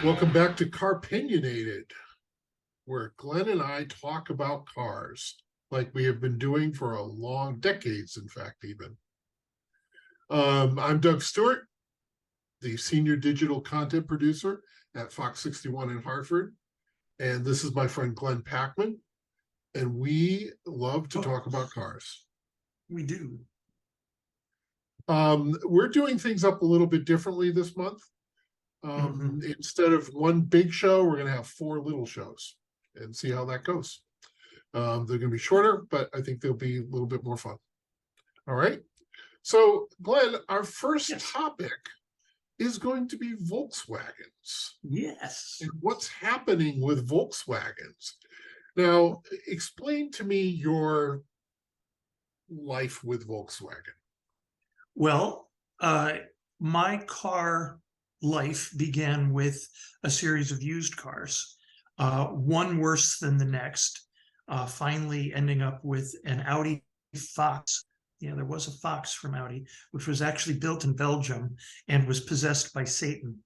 Welcome back to Car-Pinionated, where Glenn and I talk about cars like we have been doing for a long decades, in fact, even. I'm Doug Stewart, the senior digital content producer at Fox 61 in Hartford. And this is my friend Glenn Packman. And we love to talk about cars. We do. We're doing things up a little bit differently this month. Instead of one big show, we're going to have 4 little shows and see how that goes. They're going to be shorter, but I think they'll be a little bit more fun. All right. So, Glenn, our first topic is going to be Volkswagens. Yes. And what's happening with Volkswagens? Now, explain to me your life with Volkswagen. Well, my car life began with a series of used cars, one worse than the next, finally ending up with an Audi Fox. Yeah, there was a Fox from Audi, which was actually built in Belgium and was possessed by Satan.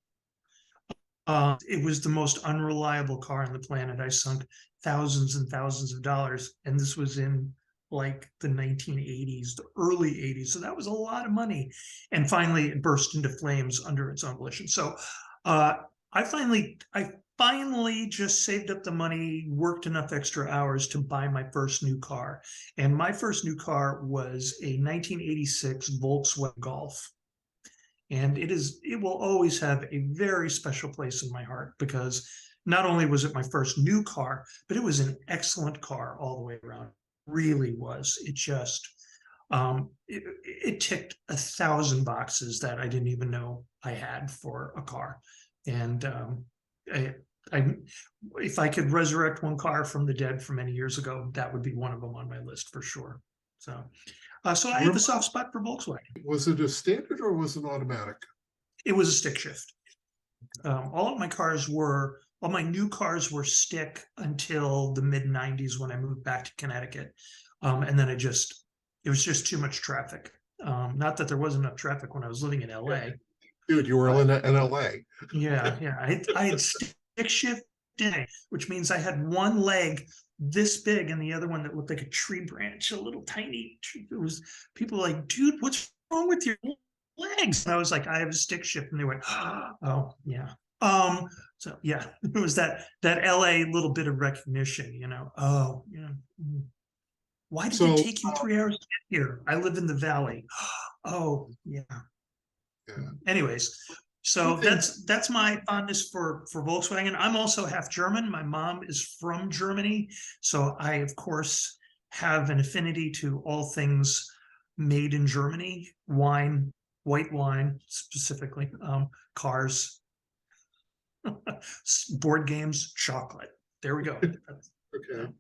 It was the most unreliable car on the planet. I sunk thousands and thousands of dollars, and this was in like the 1980s, the early 80s. So that was a lot of money. And finally, it burst into flames under its own volition. So I finally just saved up the money, worked enough extra hours to buy my first new car. And my first new car was a 1986 Volkswagen Golf. And it will always have a very special place in my heart, because not only was it my first new car, but it was an excellent car all the way around. Really was. It just it ticked 1,000 boxes that I didn't even know I had for a car. And if I could resurrect one car from the dead from many years ago, that would be one of them on my list for sure. So I have a soft spot for Volkswagen. Was it a standard or was it an automatic? It was a stick shift. All my new cars were stick until the mid 90s when I moved back to Connecticut. And then it was just too much traffic. Not that there wasn't enough traffic when I was living in LA. Dude, you were in LA. Yeah. I had stick shift day, which means I had one leg this big and the other one that looked like a tree branch, a little tiny tree. It was people were like, dude, what's wrong with your legs? And I was like, I have a stick shift. And they went, oh, yeah. So yeah, it was that LA little bit of recognition, Oh, yeah. Why did it take you 3 hours to get here? I live in the valley. Oh, yeah. Anyways, so that's my fondness for Volkswagen. I'm also half German. My mom is from Germany, so I of course have an affinity to all things made in Germany, wine, white wine specifically, cars, board games, chocolate. There we go. Okay.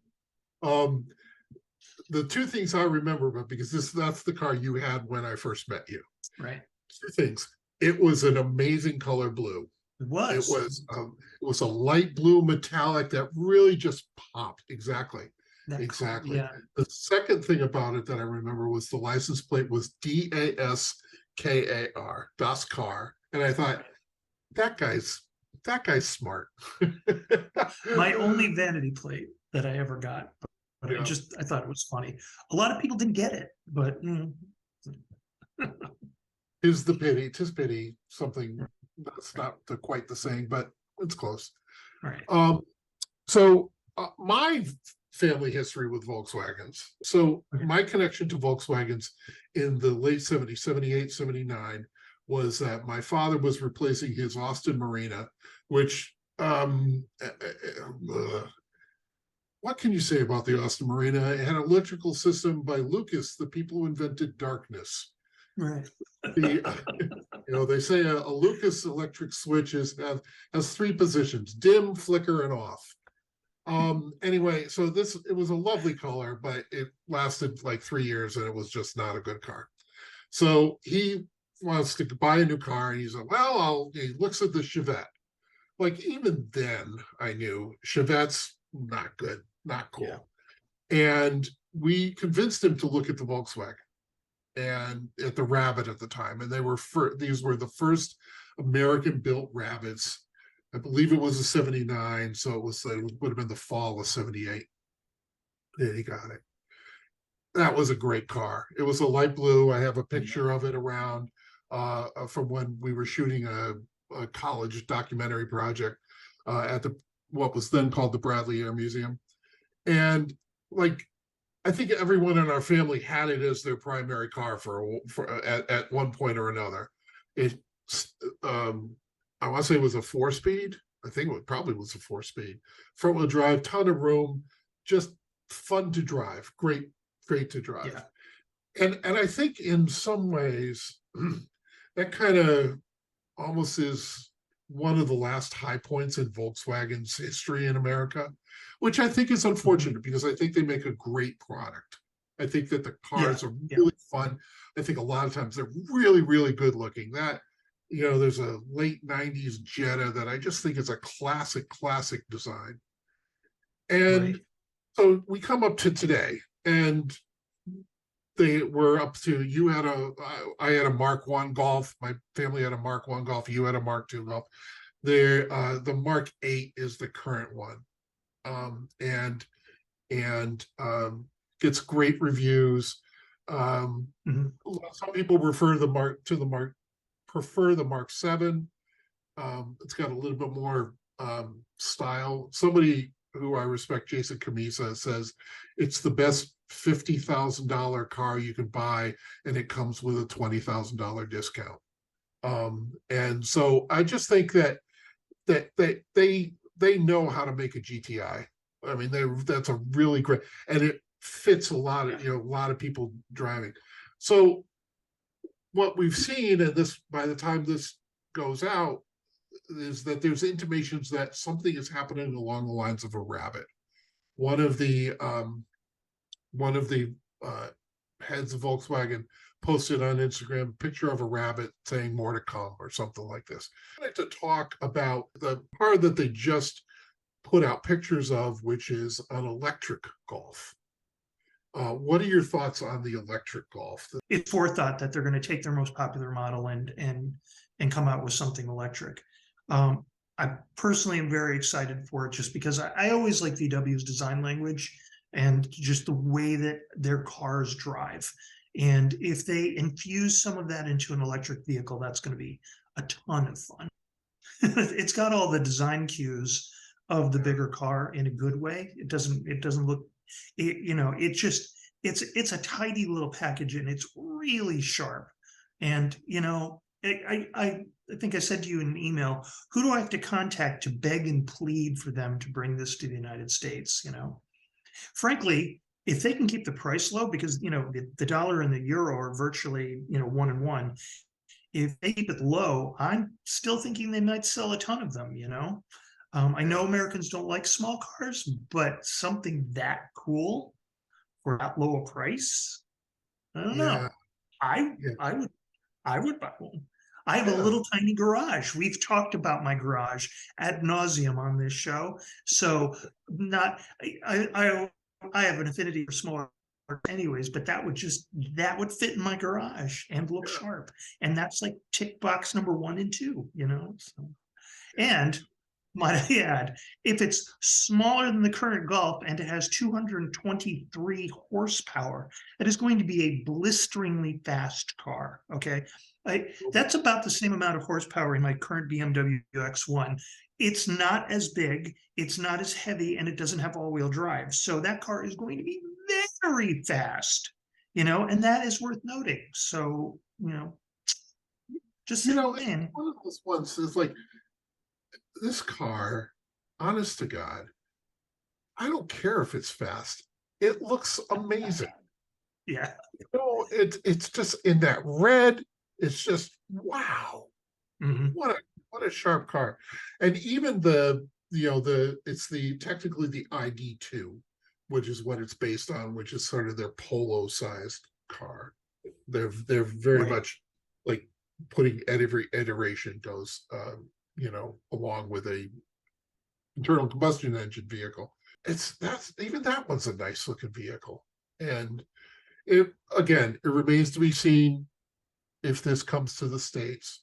The 2 things I remember, but because that's the car you had when I first met you. Right. 2 things. It was an amazing color blue. It was. It was a light blue metallic that really just popped. Exactly. Exactly. Yeah. The second thing about it that I remember was the license plate was DASKAR, Das Car, and I thought that guy's smart. My only vanity plate that I ever got, but I thought it was funny. A lot of people didn't get it, but Tis pity, something that's not quite the same, but it's close. Right. So my family history with Volkswagens. So my connection to Volkswagens in the late 70s, 78, 79, was that my father was replacing his Austin Marina, which, what can you say about the Austin Marina? It had an electrical system by Lucas, the people who invented darkness. Right. They say a Lucas electric switch has 3 positions: dim, flicker, and off. Anyway, so it was a lovely color, but it lasted like 3 years and it was just not a good car. So he wants to buy a new car, and he's like, he looks at the Chevette. Like, even then I knew Chevette's not good, not cool. Yeah. And we convinced him to look at the Volkswagen and at the Rabbit at the time. And these were the first American built Rabbits I believe it was a 79, so it would have been the fall of 78. Yeah, he got it. That was a great car. It was a light blue. I have a picture of it around from when we were shooting a college documentary project at what was then called the Bradley Air Museum. And like, I think everyone in our family had it as their primary car at one point or another. It, I want to say it was a 4-speed. I think it probably was a 4-speed. Front wheel drive, ton of room, just fun to drive. Great to drive. Yeah. And I think in some ways that kind of almost is one of the last high points in Volkswagen's history in America, which I think is unfortunate because I think they make a great product. I think that the cars are really fun. I think a lot of times they're really, really good looking. There's a late 90s Jetta that I just think is a classic design. And so we come up to today, and they were up to, I had a Mark I Golf, my family had a Mark I Golf, you had a Mark II Golf. The Mark 8 is the current one. And gets great reviews. Some people prefer the Mark 7. It's got a little bit more style. Somebody who I respect, Jason Camisa, says it's the best $50,000 car you can buy, and it comes with a $20,000 discount. And so I just think that they know how to make a GTI. I mean, that's a really great, and it fits a lot of people driving. So what we've seen, and this, by the time this goes out, is that there's intimations that something is happening along the lines of a rabbit. One of the heads of Volkswagen posted on Instagram a picture of a rabbit saying more to come or something like this. I'd like to talk about the car that they just put out pictures of, which is an electric Golf. What are your thoughts on the electric Golf? It's forethought that they're going to take their most popular model and come out with something electric. I personally am very excited for it, just because I always like VW's design language and just the way that their cars drive. And if they infuse some of that into an electric vehicle, that's going to be a ton of fun. It's got all the design cues of the bigger car in a good way. It doesn't look, it's a tidy little package, and it's really sharp. And, I think I said to you in an email, who do I have to contact to beg and plead for them to bring this to the United States? Frankly, if they can keep the price low, because, the dollar and the euro are virtually, 1 and 1. If they keep it low, I'm still thinking they might sell a ton of them, I know Americans don't like small cars, but something that cool for that low a price, I don't know. I would buy one. I have a little tiny garage. We've talked about my garage ad nauseum on this show. So I have an affinity for smaller anyways, but that would fit in my garage and look sharp. And that's like tick box number 1 and 2, so. And might I add, if it's smaller than the current Golf and it has 223 horsepower, it is going to be a blisteringly fast car. Okay. That's about the same amount of horsepower in my current BMW X1. It's not as big, it's not as heavy, and it doesn't have all-wheel drive. So that car is going to be very fast, and that is worth noting. So, just one of those ones is like, this car, honest to God, I don't care if it's fast. It looks amazing. Yeah. It's just in that red. It's just, wow. What a sharp car. And even technically the ID.2, which is what it's based on, which is sort of their polo sized car. They're very much like putting every iteration goes along with a internal combustion engine vehicle. That one's a nice looking vehicle. And it remains to be seen if this comes to the States.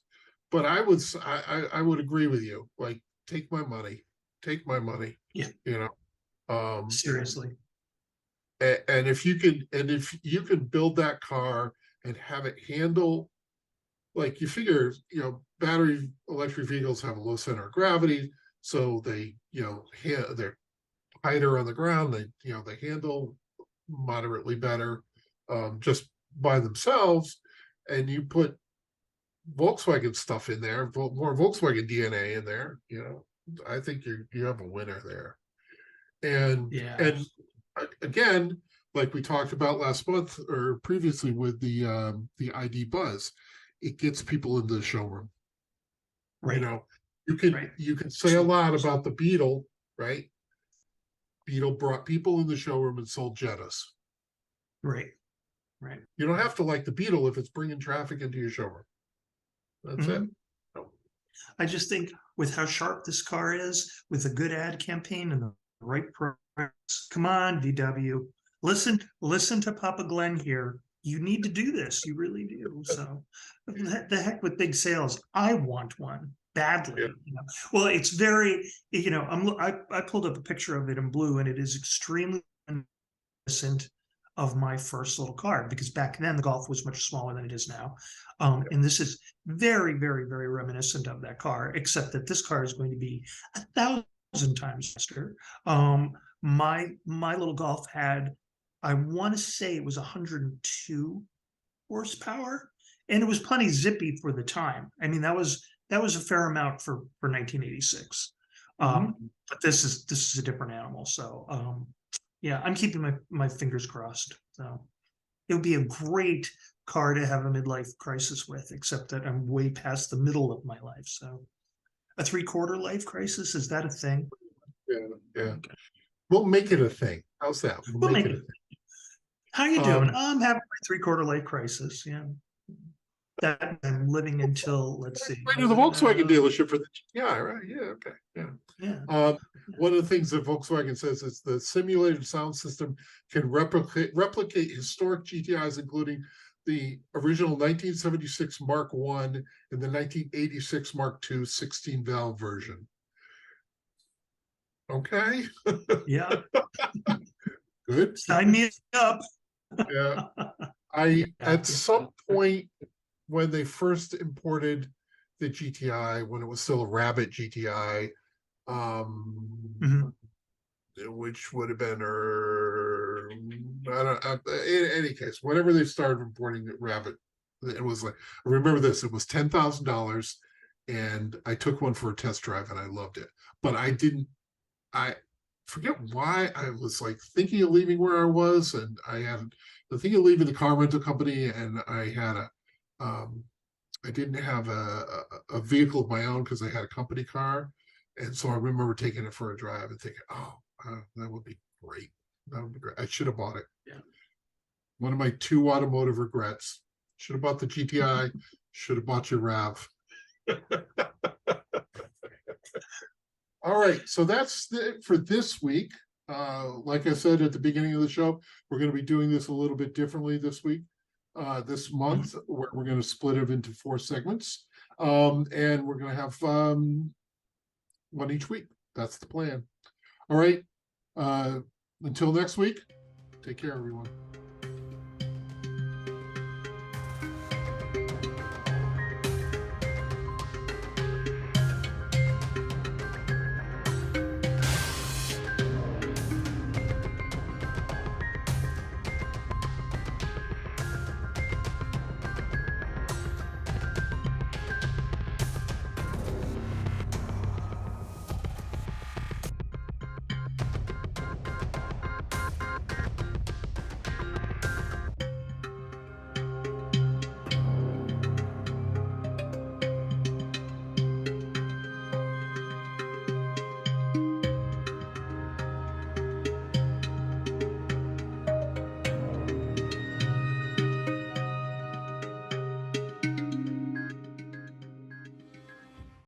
But I would agree with you. Like, take my money, take my money. Yeah. You know, Seriously. and if you can build that car and have it handle, like, you figure, battery electric vehicles have a low center of gravity, so they, they're tighter on the ground. They handle moderately better, just by themselves. And you put Volkswagen stuff in there, more Volkswagen DNA in there, I think you have a winner there. And again, like we talked about last month or previously with the ID Buzz, it gets people into the showroom. Right. You can say a lot about the Beetle, right? Beetle brought people in the showroom and sold Jettas. Right. You don't have to like the Beetle if it's bringing traffic into your showroom. That's it. I just think with how sharp this car is, with a good ad campaign and the right price, come on, VW, listen to Papa Glenn here. You need to do this. You really do. So the heck with big sales. I want one badly. Yeah. Well, it's very, I pulled up a picture of it in blue, and it is extremely reminiscent of my first little car, because back then the Golf was much smaller than it is now. And this is very, very, very reminiscent of that car, except that this car is going to be 1,000 times faster. My little Golf had, I want to say it was 102 horsepower, and it was plenty zippy for the time. I mean, that was a fair amount for 1986. But this is a different animal. So yeah, I'm keeping my fingers crossed. So it would be a great car to have a midlife crisis with, except that I'm way past the middle of my life. So a 3/4 life crisis, is that a thing? Yeah. Okay. We'll make it a thing. How's that? We'll make it a thing. How you doing? I'm having a 3/4 life crisis. Yeah. That I'm living until, let's see. Right to the Volkswagen dealership for the GTI, right? Yeah, okay. Yeah. One of the things that Volkswagen says is the simulated sound system can replicate historic GTIs, including the original 1976 Mark I and the 1986 Mark II 16-valve version. Okay. Yeah. Good. Sign me up. Yeah. At some point when they first imported the GTI, when it was still a Rabbit GTI, which would have been, in any case, whenever they started importing the Rabbit, it was like, I remember this, it was $10,000, and I took one for a test drive and I loved it. But I forget why I was like thinking of leaving where I was, and I had the thing of leaving the car rental company, and I had I didn't have a vehicle of my own because I had a company car. And so I remember taking it for a drive and thinking, that would be great. That would be great. I should have bought it. Yeah. One of my 2 automotive regrets. Should have bought the GTI, should have bought your RAV. All right, so that's it for this week. Like I said at the beginning of the show, we're going to be doing this a little bit differently this week. This month, we're going to split it into 4 segments, and we're going to have one each week. That's the plan. All right. Until next week, take care, everyone.